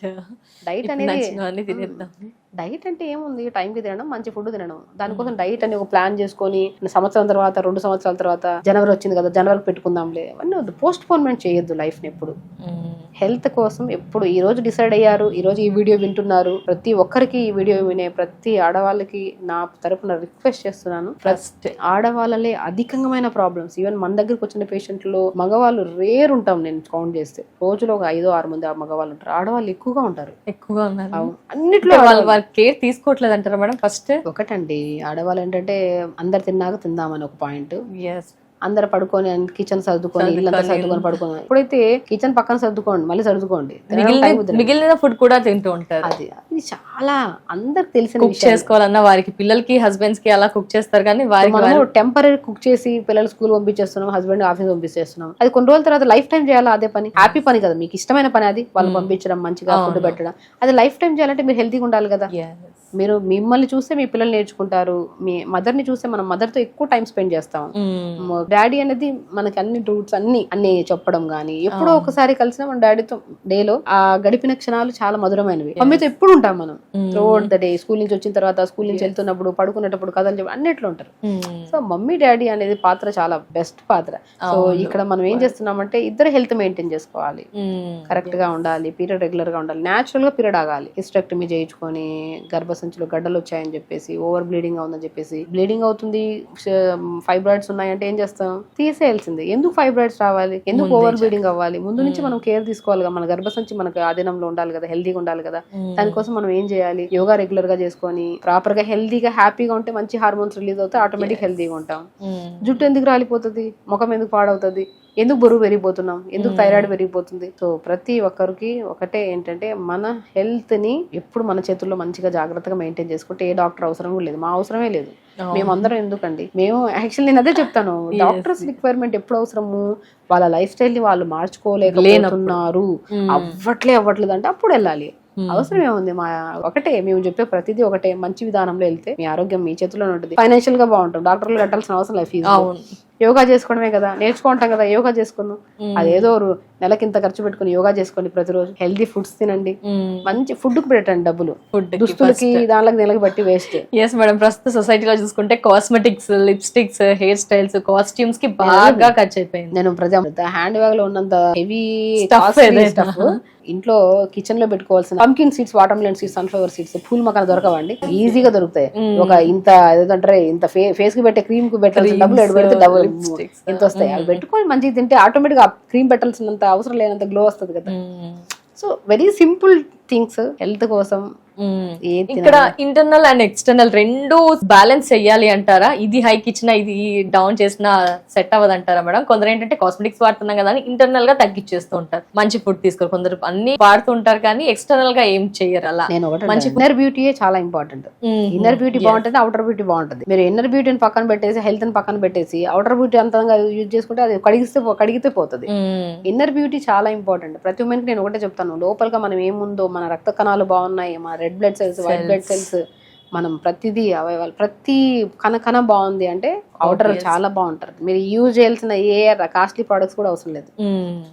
డైట్ అంటే ఏముంది, టైంకి తినడం, మంచి ఫుడ్ తినడం. దానికోసం డైట్ అని ఒక ప్లాన్ చేసుకొని సంవత్సరం తర్వాత 2 సంవత్సరాల తర్వాత జనవరి వచ్చింది కదా జనవరికి పెట్టుకుందాంలే అవన్నీ వద్దు. పోస్ట్ పోన్మెంట్ చేయొద్దు లైఫ్ ని ఎప్పుడు. హెల్త్ కోసం ఎప్పుడు ఈ రోజు డిసైడ్ అయ్యారు, ఈ రోజు ఈ వీడియో వింటున్నారు, ప్రతి ఒక్కరికి ఈ వీడియో వినే ప్రతి ఆడవాళ్ళకి నా తరపున రిక్వెస్ట్ చేస్తున్నాను. ఫస్ట్ ఆడవాళ్ళలే అధికమైన ప్రాబ్లమ్స్. ఈవెన్ మన దగ్గరకు వచ్చిన పేషెంట్లో మగవాళ్ళు రేర్ ఉంటాం. నేను కౌంట్ చేస్తే రోజులో ఒక 5-6 మంది మగవాళ్ళు ఉంటారు. ఆడవాళ్ళు ఎక్కువగా ఉంటారు. అన్నిట్లో కేర్ తీసుకోవట్లేదు అంటారా మేడం? ఫస్ట్ ఒకటండి, ఆడవాళ్ళు ఏంటంటే అందరు తిన్నాక తిందామని ఒక పాయింట్. అందరు పడుకొని కిచెన్ సర్దుకొని ఇల్లంతా సర్దుకొని పడుకోండి. ఇప్పుడైతే కిచెన్ పక్కన సర్దుకోండి, మళ్ళీ సర్దుకోండి, మిగిలిన ఫుడ్ కూడా తింటూ ఉంటారు. అది చాలా అందరికి తెలిసిన కుక్ చేసుకోవాలన్నా వారికి పిల్లలకి హస్బెండ్స్ కి అలా కుక్ చేస్తారు. కానీ మనం టెంపరీ కుక్ చేసి పిల్లలు స్కూల్ పంపించేస్తున్నాం, హస్బెండ్ ఆఫీస్ పంపించేస్తున్నాం. అది కొన్ని రోజుల తర్వాత లైఫ్ టైం చేయాలా అదే పని? హ్యాపీ పని కదా, మీకు ఇష్టమైన పని అది. వాళ్ళు పంపించడం, మంచిగా ఫుడ్ పెట్టడం, అది లైఫ్ టైం చేయాలంటే మీరు హెల్తీగా ఉండాలి కదా. మీరు మిమ్మల్ని చూస్తే మీ పిల్లలు నేర్చుకుంటారు. మీ మదర్ ని చూస్తే మనం మదర్ తో ఎక్కువ టైం స్పెండ్ చేస్తాం. డాడీ అనేది మనకి అన్ని రూట్స్ అన్ని చెప్పడం గానీ, ఎప్పుడో ఒకసారి కలిసిన మన డాడీతో డేలో ఆ గడిపిన క్షణాలు చాలా మధురమైనవి. మమ్మీతో ఎప్పుడు ఉంటాం మనం త్రూఅవుట్ ద డే. స్కూల్ నుంచి వచ్చిన తర్వాత, స్కూల్ నుంచి వెళ్తున్నప్పుడు, పడుకునేటప్పుడు కథలు చెప్పి అన్నిట్లో ఉంటారు. సో మమ్మీ డాడీ అనేది పాత్ర చాలా బెస్ట్ పాత్ర. సో ఇక్కడ మనం ఏం చేస్తున్నామంటే ఇద్దరు హెల్త్ మెయింటైన్ చేసుకోవాలి, కరెక్ట్ గా ఉండాలి, పీరియడ్ రెగ్యులర్ గా ఉండాలి, న్యాచురల్ గా పీరియడ్ ఆగాలి. హిస్టెక్టమీ చేయించుకొని గర్భసంచిలో గడ్డలు వచ్చాయని చెప్పేసి, ఓవర్ బ్లీడింగ్ అవుతుందని చెప్పేసి, బ్లీడింగ్ అవుతుంది, ఫైబ్రాయిడ్స్ ఉన్నాయంటే ఏం చేస్తాం? తీసేయాల్సిందే. ఎందుకు ఫైబ్రాయిడ్స్ రావాలి, ఎందుకు ఓవర్ బ్లీడింగ్ అవ్వాలి? ముందు నుంచి మనం కేర్ తీసుకోవాలి కదా. మన గర్భసంచి మనకు ఆధీనంలో ఉండాలి కదా, హెల్దీగా ఉండాలి కదా. దానికోసం మనం ఏం చేయాలి? యోగా రెగ్యులర్ గా చేసుకొని ప్రాపర్ గా హెల్దీగా హ్యాపీగా ఉంటే మంచి హార్మోన్స్ రిలీజ్ అవుతాయి, ఆటోమేటిక్ హెల్దీగా ఉంటాం. జుట్టు ఎందుకు రాలిపోతుంది, ముఖం ఎందుకు పాడవుతుంది, ఎందుకు బరువు పెరిగిపోతున్నాం, ఎందుకు థైరాయిడ్ పెరిగిపోతుంది? సో ప్రతి ఒక్కరికి ఒకటే ఏంటంటే, మన హెల్త్ ని ఎప్పుడు మన చేతుల్లో మంచిగా జాగ్రత్తగా మెయింటైన్ చేసుకుంటే ఏ డాక్టర్ అవసరం కూడా లేదు. మా అవసరమే లేదు. మేమందరం ఎందుకండి, మేము యాక్చువల్లీ నేను అదే చెప్తాను, డాక్టర్స్ రిక్వైర్మెంట్ ఎప్పుడు అవసరము? వాళ్ళ లైఫ్ స్టైల్ ని వాళ్ళు మార్చుకోలేకపోతున్నారు, అవ్వట్లేదు అంటే అప్పుడు వెళ్ళాలి. అవసరం ఏముంది? మా ఒకటే, మేము చెప్పే ప్రతిదీ ఒకటే, మంచి విధానంలో వెళ్తే మీ ఆరోగ్యం మీ చేతిలోనే ఉంటుంది. ఫైనాన్షియల్ గా బాగుంటాం, డాక్టర్లు కట్టాల్సిన అవసరం లేదు ఫీజు. యోగా చేసుకోవడమే కదా, నేర్చుకుంటాం కదా, యోగా చేసుకున్నాం. అదేదో నెలకి ఇంత ఖర్చు పెట్టుకుని యోగా చేసుకోండి, ప్రతిరోజు హెల్దీ ఫుడ్స్ తినండి, మంచి ఫుడ్ కు పెట్టండి డబ్బులు, దుస్తులకి దానిలోకి నెలకి బట్టి వేస్ట్. ఎస్ మేడం, ప్రస్తుత సొసైటీలో చూసుకుంటే cosmetics, lipsticks, hair styles, costumes కి బాగా ఖర్చు అయిపోయింది. నేను హ్యాండ్ బ్యాగ్ లో ఉన్నంత హెవీ Stuff ఏదైనా. స్టఫ్ ఇంట్లో కిచెన్ లో పెట్టుకోవాల్సిన pumpkin seeds, water melon seeds, sunflower seeds, pool మకాన దొరకవండి, ఈజీగా దొరుకుతాయి. ఒక ఇంత ఏదంటారు ఇంత ఫేస్ కి పెట్టే క్రీమ్ కు పెట్టాల్సిన డబ్బులు ఎడు పెడితే డబ్బులు ఎంత వస్తాయి. అవి పెట్టుకొని మంచిగా తింటే ఆటోమేటిక్ గా క్రీమ్ పెట్టాల్సినంత అవసరం లేనంత గ్లో వస్తుంది కదా. So very simple things health కోసం. ఇక్కడ ఇంటర్నల్ అండ్ ఎక్స్టర్నల్ రెండు బ్యాలెన్స్ చెయ్యాలి అంటారా? ఇది హైక్ ఇచ్చినా ఇది డౌన్ చేసినా సెట్ అవ్వదు అంటారా మేడం? కొందరు ఏంటంటే కాస్మెటిక్స్ వాడుతున్నాం కదా అని ఇంటర్నల్ గా తగ్గించేస్తూ ఉంటారు, మంచి ఫుడ్ తీసుకోరు. కొందరు అన్ని వాడుతూ ఉంటారు కానీ ఎక్స్టర్నల్ గా ఏం చెయ్యరు. అలా నేను ఒకటి మంచి ఇన్నర్ బ్యూటీయే చాలా ఇంపార్టెంట్. ఇన్నర్ బ్యూటీ బాగుంటుంది, అవుటర్ బ్యూటీ బాగుంటుంది. మీరు ఇన్నర్ బ్యూటీని పక్కన పెట్టేసి హెల్త్ ని పక్కన పెట్టేసి అవుటర్ బ్యూటీ అంతంగా యూజ్ చేసుకుంటే అది కడిగితే పోతుంది. ఇన్నర్ బ్యూటీ చాలా ఇంపార్టెంట్. ప్రతి ఉమెన్ కి నేను ఒకటే చెప్తాను, లోపలగా మనం ఏముందో, మన రక్త కణాలు బాగున్నాయి, మన red blood cells, white blood cells, మనం ప్రతిదీ అవయవాలు ప్రతి కణ బాగుంది అంటే అవుటర్ చాలా బాగుంటారు. మీరు యూజ్ చేయాల్సిన ఏ కాస్ట్లీ ప్రొడక్ట్స్ కూడా అవసరం లేదు.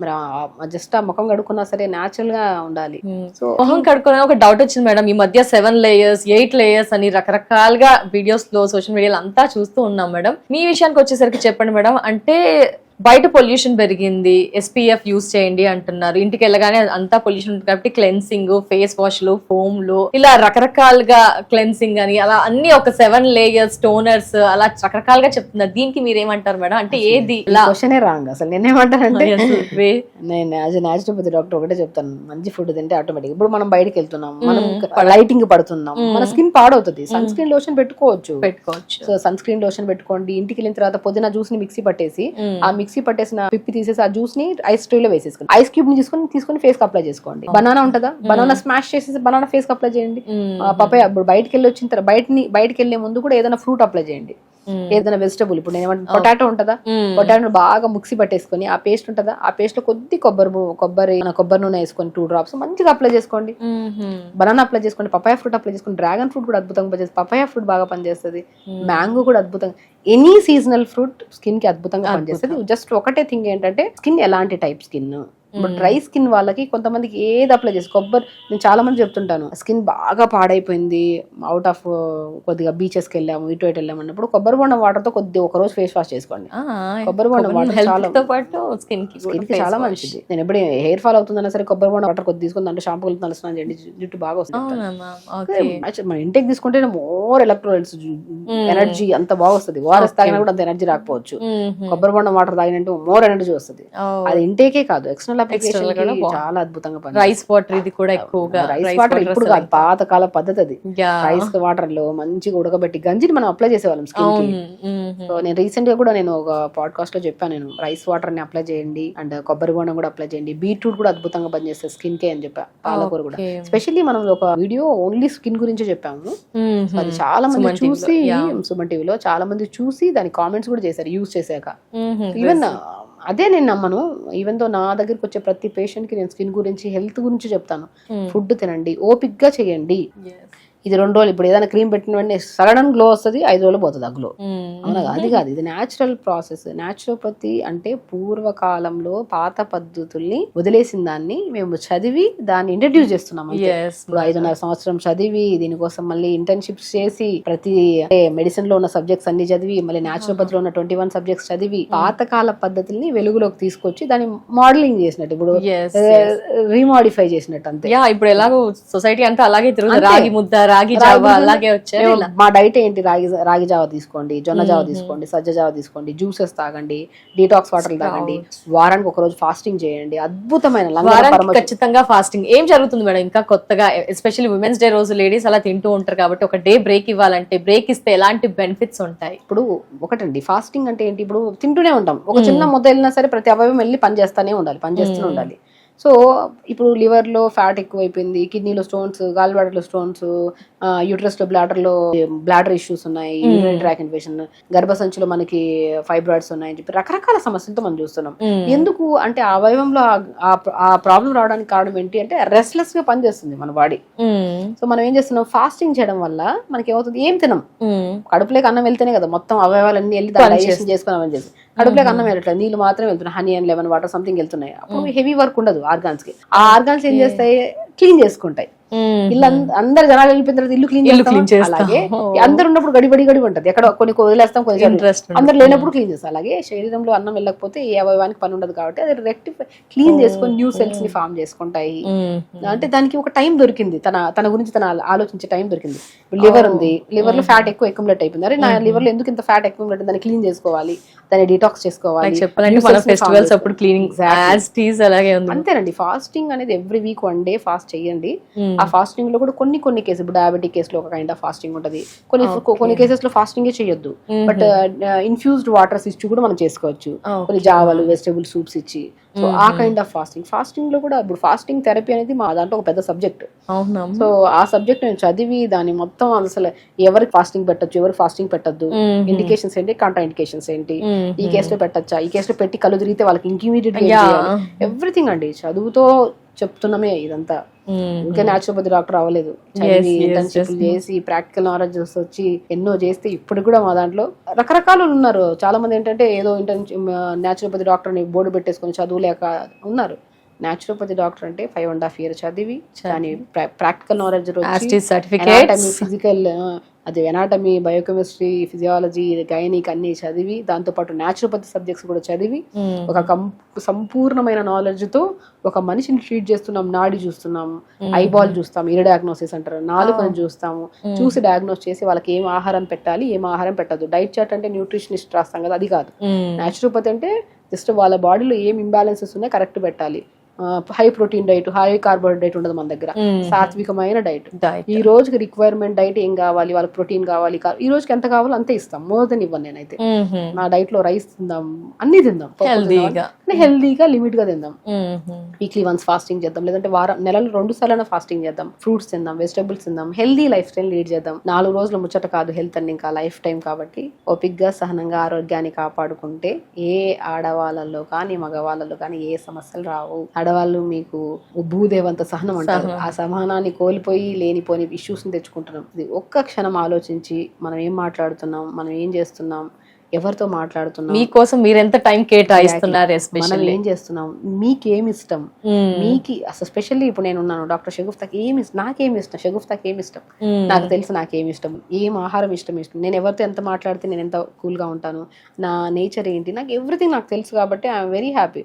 మీరు జస్ట్ ఆ ముఖం కడుక్కున్నా సరే న్యాచురల్ గా ఉండాలి. సో మొహం కడుక్కునే ఒక డౌట్ వచ్చింది మేడం, ఈ మధ్య 7 layers 8 layers అని రకరకాలుగా వీడియోస్ లో సోషల్ మీడియాలో అంతా చూస్తూ ఉన్నాం మేడం. మీ విషయానికి వచ్చేసరికి చెప్పండి మేడం. అంటే బయట పొల్యూషన్ పెరిగింది, SPF యూజ్ చేయండి అంటున్నారు, ఇంటికి వెళ్ళగానే అంతా పొల్యూషన్ ఉంటుంది కాబట్టి క్లెన్సింగ్, ఫేస్ వాష్లు, ఫోమ్లు, ఇలా రకరకాలుగా క్లెన్సింగ్ అని అలా అన్ని ఒక 7 layers టోనర్స్ అలా రకరకాలుగా చెప్తున్నారు. దీనికి మీరు ఏమంటారు మేడం? అంటే ఏది క్వశ్చనే రాంగ్ అసలు. నేనేమంటానంటే నేను యాజ్ ఎ న్యాచురోపతి డాక్టర్ ఒకటే చెప్తాను, మంచి ఫుడ్ తింటే ఆటోమేటిక్. ఇప్పుడు మనం బయటకి వెళ్తున్నాం, మనం లైటింగ్ పడుతున్నాం, మన స్కిన్ పాడవుతుంది, సన్ స్క్రీన్ లోషన్ పెట్టుకోవచ్చు. సో సన్ స్క్రీన్ లోషన్ పెట్టుకోండి. ఇంటికి వెళ్ళిన తర్వాత పుదీనా జ్యూస్ ని మిక్సీ పట్టేసి, ఆ మిక్సీ పట్టేసిన పిప్పి తీసేసి ఆ జ్యూస్ ని ఐస్ ట్రే లో వేసేసుకోండి. ఐస్ క్యూబ్ ని తీసుకొని ఫేస్ కి అప్లై చేసుకోండి. బనానా ఉంటుందా, బనానా స్మాష్ చేసేసి బనానా ఫేస్ కి అప్లై చేయండి. పపాయ ఇప్పుడు బయటకి వెళ్ళి వచ్చిన తర్వాత బయటకి వెళ్లే ముందు కూడా ఏదైనా ఫ్రూట్ అప్లై చేయండి, ఏదైనా వెజిటబుల్. ఇప్పుడు నేను పొటాటో ఉంటుందా, పొటాటో బాగా మిక్సీ పట్టేసుకొని ఆ పేస్ట్ ఉంటుందా, ఆ పేస్ట్ లో కొద్ది కొబ్బరి నూనె వేసుకొని 2 drops మంచిగా అప్లై చేసుకోండి. బనానా అప్లై చేసుకోండి, పపాయ ఫ్రూట్ అప్లై చేసుకోండి. డ్రాగన్ ఫ్రూట్ కూడా అద్భుతంగా పనిచేస్తుంది, పపాయ ఫ్రూట్ బాగా పనిచేస్తుంది, మ్యాంగో కూడా అద్భుతంగా. ఎనీ సీజనల్ ఫ్రూట్ స్కిన్ కి అద్భుతంగా పనిచేస్తుంది. జస్ట్ ఒకటే థింగ్ ఏంటంటే స్కిన్ ఎలాంటి టైప్ స్కిన్. ఇప్పుడు డ్రై స్కిన్ వాళ్ళకి కొంతమందికి ఏది అప్లై చేసి నేను చాలా మంది చెప్తుంటాను, స్కిన్ బాగా పాడైపోయింది, అవుట్ ఆఫ్ కొద్దిగా బీచెస్ కి వెళ్ళాము, ఇటు వెళ్ళాము అన్నప్పుడు కొబ్బరి బొండం వాటర్ తో ఒక రోజు ఫేస్ వాష్ చేసుకోండి. కొబ్బరి బొండం వాటర్ చాలా స్కిన్ కి చాలా మంచిది. నేను ఎప్పుడు హెయిర్ ఫాల్ అవుతుందన్నా సరే కొబ్బరి బొండం వాటర్ కొద్ది తీసుకుని దాంట్లో షాంపూ కలిపి స్నానం చేయండి, జుట్టు బాగా వస్తుంది. మన ఇంటేక్ తీసుకుంటే మోర్ ఎలక్ట్రోలైట్స్, ఎనర్జీ అంత బాగా వస్తుంది. ఓఆర్ఎస్ తాగినా కూడా అంత ఎనర్జీ రాకపోవచ్చు, కొబ్బరి బొండం వాటర్ తాగినట్టు మోర్ ఎనర్జీ వస్తుంది. అది ఇంటేకే కాదు, ఎక్స్టర్నల్ చాలా అద్భుతంగా రైస్ వాటర్, ఇది కూడా ఎక్కువగా రైస్ వాటర్ ఇప్పుడు కాదు, పాతకాల పద్ధతి అది. రైస్ వాటర్ లో మంచిగా ఉడకబెట్టి గంజిని మనం అప్లై చేసేవాళ్ళం స్కిన్ కి. సో నేను రీసెంట్ గా కూడా నేను ఒక పాడ్కాస్ట్ లో చెప్పాను, నేను రైస్ వాటర్ ని అప్లై చేయండి అండ్ కొబ్బరి బొండం కూడా అప్లై చేయండి, బీట్రూట్ కూడా అద్భుతంగా పనిచేస్తుంది స్కిన్ కి అని చెప్పా, పాలకూర కూడా. స్పెషల్లీ మనం ఒక వీడియో ఓన్లీ స్కిన్ గురించి చెప్పాము, అది చాలా మంది చూసి సుమన్ టీవీలో చాలా మంది చూసి దాని కామెంట్స్ కూడా చేశారు యూజ్ చేశాక. ఈవెన్ అదే నేను నమ్మను, ఈవెన్ తో నా దగ్గరికి వచ్చే ప్రతి పేషెంట్ కి నేను స్కిన్ గురించి హెల్త్ గురించి చెప్తాను. ఫుడ్ తినండి, ఓపిక్ గా చేయండి. ఇది 2 రోజులు ఇప్పుడు ఏదైనా క్రీమ్ పెట్టిన వెంటనే సడన్ గ్లో వస్తుంది, 5 రోజులు పోతుంది ఆ గ్లో. అవునా? అది కాదు, ఇది న్యాచురల్ ప్రాసెస్. న్యాచురోపతి అంటే పూర్వకాలంలో పాత పద్ధతుల్ని వదిలేసిన దాన్ని మేము చదివి దాన్ని ఇంట్రడ్యూస్ చేస్తున్నాం. ఇప్పుడు 5.5 సంవత్సరం చదివి దీనికోసం మళ్ళీ ఇంటర్న్షిప్స్ చేసి ప్రతి మెడిసిన్ లో ఉన్న సబ్జెక్ట్స్ అన్ని చదివి మళ్ళీ న్యాచురోపతిలో ఉన్న 21 సబ్జెక్ట్స్ చదివి పాతకాల పద్ధతుల్ని వెలుగులోకి తీసుకొచ్చి దాన్ని మోడలింగ్ చేసినట్టు, ఇప్పుడు రీమాడిఫై చేసినట్టు అంతే. ఇప్పుడు ఎలాగో సొసైటీ అంతా అలాగే తిరుగుతుంది, రాగి ముద్ద, రాగి జావా అలాగే వచ్చాయి. మా డైట్ ఏంటి, రాగి జావా తీసుకోండి, జొన్న జావా తీసుకోండి, సజ్జ జావా తీసుకోండి, జ్యూసెస్ తాగండి, డీటాక్స్ వాటర్ తాగండి, వారానికి ఒక రోజు ఫాస్టింగ్ చేయండి. అద్భుతమైన ఖచ్చితంగా ఫాస్టింగ్. ఏం జరుగుతుంది మేడం ఇంకా కొత్తగా, ఎస్పెషల్లీ ఉమెన్స్ డే రోజు లేడీస్ అలా తింటూ ఉంటారు కాబట్టి ఒక డే బ్రేక్ ఇవ్వాలంటే బ్రేక్ ఇస్తే ఎలాంటి బెనిఫిట్స్ ఉంటాయి? ఇప్పుడు ఒకటండి, ఫాస్టింగ్ అంటే ఏంటి, ఇప్పుడు తింటూనే ఉంటాం, ఒక చిన్న ముద్ద వెళ్ళినా సరే ప్రతి అవయవం వెళ్ళి పనిచేస్తూనే ఉండాలి. సో ఇప్పుడు లివర్ లో ఫ్యాట్ ఎక్కువైపోయింది, కిడ్నీలో stones, gall bladder stones, uterus లో బ్లాడర్ ఇష్యూస్ ఉన్నాయి, యూరినరీ ట్రాక్ ఇన్ఫెక్షన్, గర్భసంచిలో మనకి ఫైబ్రాయిడ్స్ ఉన్నాయని చెప్పి రకరకాల సమస్యలతో మనం చూస్తున్నాం. ఎందుకు అంటే ఆ అవయవంలో ఆ ప్రాబ్లం రావడానికి కారణం ఏంటి అంటే రెస్ట్లెస్ గా పనిచేస్తుంది మన బాడీ. సో మనం ఏం చేస్తున్నాం, ఫాస్టింగ్ చేయడం వల్ల మనకి ఏమవుతుంది, ఏం తినం, కడుపులోకి అన్నం వెళ్తేనే కదా మొత్తం అవయవాలన్నీ వెళ్ళి డైజెషన్ చేసుకుని అవన్నీ చేస్తాం. కడుపులోకి అన్నం వెళ్ళట్లేదు, నీళ్ళు మాత్రం వెళ్తున్నాయి, honey and lemon water something వెళ్తున్నాయి. అప్పుడు హెవీ వర్క్ ఉండదు ఆర్గాన్స్ కి. ఆ ఆర్గాన్స్ ఏం చేస్తాయి, క్లీన్ చేసుకుంటాయి. ఇల్లు అందరు జనాలు వెళ్ళిపోయిన తర్వాత ఇల్లు క్లీన్ చేస్తాం. అలాగే అందరు ఉన్నప్పుడు గడి ఉంటది, ఎక్కడ కొన్ని వదిలేస్తాం, కొన్ని అందరు లేనప్పుడు క్లీన్ చేస్తాం. అలాగే శరీరంలో అన్నం వెళ్ళకపోతే ఏ అవయవానికి పని ఉండదు కాబట్టి అది రెక్టిఫై క్లీన్ చేసుకొని న్యూ సెల్స్ ని ఫామ్ చేసుకుంటాయి. అంటే దానికి ఒక టైం దొరికింది, తన గురించి తన ఆలోచించే టైం దొరికింది. లివర్ ఉంది, లివర్ లో ఫ్యాట్ ఎక్కువ అక్యుములేట్ అయిపోయింది, అరే నా లివర్ లో ఎందుకు ఇంత ఫ్యాట్ అక్యుములేట్, దాన్ని క్లీన్ చేసుకోవాలి, దాన్ని డిటాక్స్ చేసుకోవాలి. ఫెస్టివల్స్ అప్పుడు క్లీనింగ్ అంతేనండి. ఫాస్టింగ్ అనేది ఎవ్రీ వీక్ 1 day ఫాస్ట్ చేయండి. ఆ ఫాస్టింగ్ లో కూడా కొన్ని కేసులు, ఇప్పుడు డయాబెటిక్ కేసులో ఒక కైండ్ ఆఫ్ ఫాస్టింగ్ ఉంటది, కొన్ని కేసెస్ లో ఫాస్టింగ్ చేయొద్దు, బట్ ఇన్ఫ్యూజ్డ్ వాటర్స్ ఇచ్చి కూడా మనం చేసుకోవచ్చు, కొన్ని జావాలు వెజిటబుల్ సూప్స్ ఇచ్చి. సో ఆ కైండ్ ఆఫ్ ఫాస్టింగ్ లో కూడా ఇప్పుడు ఫాస్టింగ్ థెరపీ అనేది మా దాంట్లో ఒక పెద్ద సబ్జెక్ట్. సో ఆ సబ్జెక్ట్ నేను చదివి దాన్ని మొత్తం అసలు ఎవరికి ఫాస్టింగ్ పెట్టచ్చు, ఎవరికి ఫాస్టింగ్ పెట్టద్దు, ఇండికేషన్స్ ఏంటి, కాంట్రా ఇండికేషన్స్ ఏంటి, ఈ కేసులో పెట్టచ్చా, ఈ కేసులో పెట్టి కళ్ళు తిరిగితే వాళ్ళకి ఇంకిమీడియట్ ఎవ్రీథింగ్ అండి చదువుతో చెప్తున్నామే ఇదంతా. ఇంకా న్యాచురోపతి డాక్టర్ అవ్వలేదు, ఇంటర్న్షిప్ చేసి ప్రాక్టికల్ నాలెడ్జ్ వచ్చి ఎన్నో చేస్తే ఇప్పుడు కూడా మా దాంట్లో రకరకాలు ఉన్నారు. చాలా మంది ఏంటంటే ఏదో న్యాచురోపతి డాక్టర్ అని బోర్డు పెట్టేసుకొని చదువులేక ఉన్నారు. న్యాచురోపతి డాక్టర్ అంటే 5.5 years చదివి దాని ప్రాక్టికల్ నాలెడ్జ్ ఫిజికల్, అది ఎనాటమీ, బయోకెమిస్ట్రీ, ఫిజియాలజీ, గైనిక్ అన్ని చదివి దాంతోపాటు న్యాచురోపతి సబ్జెక్ట్స్ కూడా చదివి ఒక సంపూర్ణమైన నాలెడ్జ్ తో ఒక మనిషిని ట్రీట్ చేస్తున్నాం. నాడి చూస్తున్నాము, ఐబాల్ చూస్తాం, ఇయర్ డయాగ్నోసిస్ అంటారు, నాలుకను చూస్తాము, చూసి డయాగ్నోస్ చేసి వాళ్ళకి ఏం ఆహారం పెట్టాలి, ఏం ఆహారం పెట్టద్దు. డైట్ చార్ట్ అంటే న్యూట్రిషనిస్ట్ రాస్తాం కదా, అది కాదు. న్యాచురోపతి అంటే జస్ట్ వాళ్ళ బాడీలో ఏం ఇంబ్యాలెన్సెస్ ఉన్నాయో కరెక్ట్ పెట్టాలి. High protein diet, high carbohydrate ఉండదు మన దగ్గర, సాత్వికమైన డైట్. ఈ రోజుకి రిక్వైర్మెంట్ డైట్ ఏం కావాలి, వాళ్ళకి ప్రోటీన్ కావాలి, ఈ రోజుకి ఎంత కావాలో అంతే ఇస్తాం, మోర్ దెన్ ఇవ్వను నేనైతే. నా డైట్ లో రైస్ తిందాం, అన్ని తిందాం, హెల్దీగా లిమిట్ గా తిందాం. వీక్లీ వన్స్ ఫాస్టింగ్ చేద్దాం, లేదంటే నెలలో 2 సార్లు ఫాస్టింగ్ చేద్దాం. ఫ్రూట్స్ తిందాం, వెజిటబుల్స్ తిందాం, హెల్దీ లైఫ్ స్టైల్ లీడ్ చేద్దాం. 4 రోజుల ముచ్చట కాదు హెల్త్ అని, ఇంకా లైఫ్ టైం కాబట్టి ఓపిక్గా సహనంగా ఆరోగ్యాన్ని కాపాడుకుంటే ఏ ఆడవాళ్ళలో కానీ మగవాళ్ళలో కానీ ఏ సమస్యలు రావు. ఆడవాళ్ళు మీకు భూదేవంత సహనం అంటారు, ఆ సహనాన్ని కోల్పోయి లేనిపోని ఇష్యూస్ ని తెచ్చుకుంటున్నాం. ఇది ఒక్క క్షణం ఆలోచించి మనం ఏం మాట్లాడుతున్నాం, మనం ఏం చేస్తున్నాం, ఎవరితో మాట్లాడుతున్నాం, మీకోసం మీరు ఎంత టైం కేటాయిస్తున్నారు, మనం ఏం చేస్తున్నాం, మీకేమి ఇష్టం, మీకు అసలు స్పెషల్లీ ఇప్పుడు నేను ఉన్నాను డాక్టర్ షగుఫ్తాకి నాకేమి ఇష్టం, షగుఫ్తాకి ఏమి ఇష్టం, నాకు తెలుసు నాకేమి ఇష్టం, ఏం ఆహారం ఇష్టం. నేను ఎవరితో ఎంత మాట్లాడితే నేను ఎంత కూల్ గా ఉంటాను, నా నేచర్ ఏంటి, నాకు ఎవ్రీథింగ్ నాకు తెలుసు కాబట్టి ఐఎమ్ వెరీ హ్యాపీ.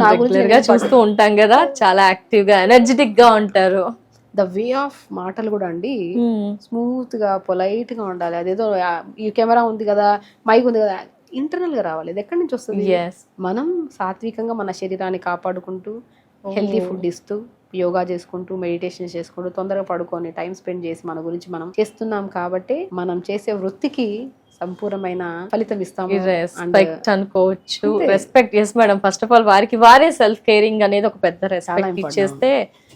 నా గురించి చూస్తూ ఉంటాం కదా, చాలా యాక్టివ్ గా ఎనర్జెటిక్ గా ఉంటారు. ద వే ఆఫ్ మాటలు కూడా అండి స్మూత్ గా పొలైట్ గా ఉండాలి. అదేదో ఈ కెమెరా ఉంది కదా, మైక్ ఉంది కదా, ఇంటర్నల్ గా రావాలి. ఇది ఎక్కడి నుంచి వస్తుంది? మనం సాత్వికంగా మన శరీరాన్ని కాపాడుకుంటూ హెల్తీ ఫుడ్ ఇస్తూ యోగా చేసుకుంటూ మెడిటేషన్ చేసుకుంటూ తొందరగా పడుకొని టైం స్పెండ్ చేసి మన గురించి మనం చేస్తున్నాం కాబట్టి మనం చేసే వృత్తికి సంపూర్ణమైన ఫలితం ఇస్తాము అనుకోవచ్చు. Respect. Yes madam, first of all వారికి వారే సెల్ఫ్ కేరింగ్ అనేది ఒక పెద్ద రెస్పెక్ట్ ఇచ్చేస్తే,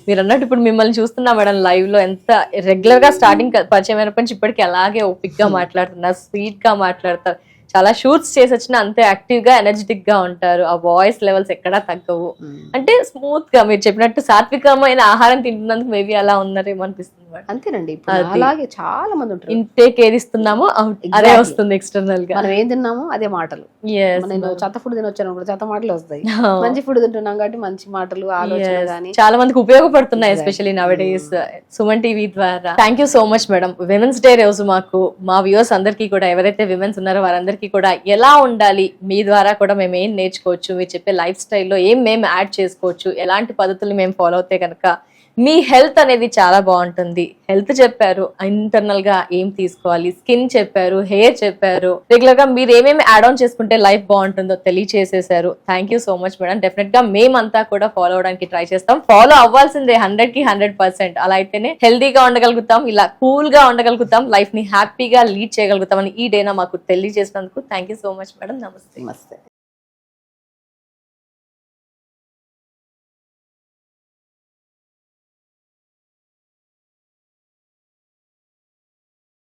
మీరు అన్నట్టు ఇప్పుడు మిమ్మల్ని చూస్తున్నా మేడం లైవ్ లో, ఎంత రెగ్యులర్ గా స్టార్టింగ్ పరిచయం అయినప్పటి నుంచి ఇప్పటికి అలాగే ఓపిక్ గా మాట్లాడుతున్నారు, స్వీట్ గా మాట్లాడతారు, చాలా షూట్స్ చేసి వచ్చినా అంతే యాక్టివ్ గా ఎనర్జెటిక్ గా ఉంటారు. ఆ వాయిస్ లెవెల్స్ ఎక్కడా తగ్గవు. అంటే స్మూత్ గా మీరు చెప్పినట్టు సాత్వికమైన ఆహారం తింటున్నందుకు మేబీ అలా ఉన్నారేమో అనిపిస్తుంది. అంతేనండి, అలాగే చాలా మంది ఉంటారు. ఇంటేక్ ఏది ఇస్తున్నామో అదే వస్తుంది ఎక్స్టర్నల్ గా. మనం ఏం తిన్నామో అదే మాటలు. నేను చెత్త ఫుడ్ తినొచ్చాను, చెత్త మాటలు వస్తాయి. మంచి ఫుడ్ తింటున్నాం కాబట్టి మంచి మాటలు, ఆలోచన గానీ చాలా మందికి ఉపయోగపడుతున్నాయి, especially nowadays Suman TV ద్వారా. Thank you so much madam. Women's day రోజు మాకు మా వ్యూవర్స్ అందరికీ కూడా, ఎవరైతే విమెన్స్ ఉన్నారో వారందరికీ కూడా ఎలా ఉండాలి, మీ ద్వారా కూడా మేము ఏం నేర్చుకోవచ్చు, మీరు చెప్పే లైఫ్ స్టైల్లో ఏం మేము యాడ్ చేసుకోవచ్చు, ఎలాంటి పద్ధతులు మేము ఫాలో అవుతే కనుక మీ హెల్త్ అనేది చాలా బాగుంటుంది. హెల్త్ చెప్పారు, ఇంటర్నల్ గా ఏం తీసుకోవాలి, స్కిన్ చెప్పారు, హెయిర్ చెప్పారు, రెగ్యులర్ గా మీరు ఏమేమి యాడ్ ఆన్ చేసుకుంటే లైఫ్ బాగుంటుందో తెలియచేసేసారు. Thank you so much madam. Definite గా మేమంతా కూడా ఫాలో అవడానికి ట్రై చేస్తాం. ఫాలో అవ్వాల్సిందే 100కి 100%. అలా అయితేనే హెల్తీగా ఉండగలుగుతాం, ఇలా కూల్ గా ఉండగలుగుతాం, లైఫ్ ని హ్యాపీగా లీడ్ చేయగలుగుతాం అని ఈ డేనా మాకు తెలియజేసినందుకు thank you so much madam. నమస్తే. నమస్తే.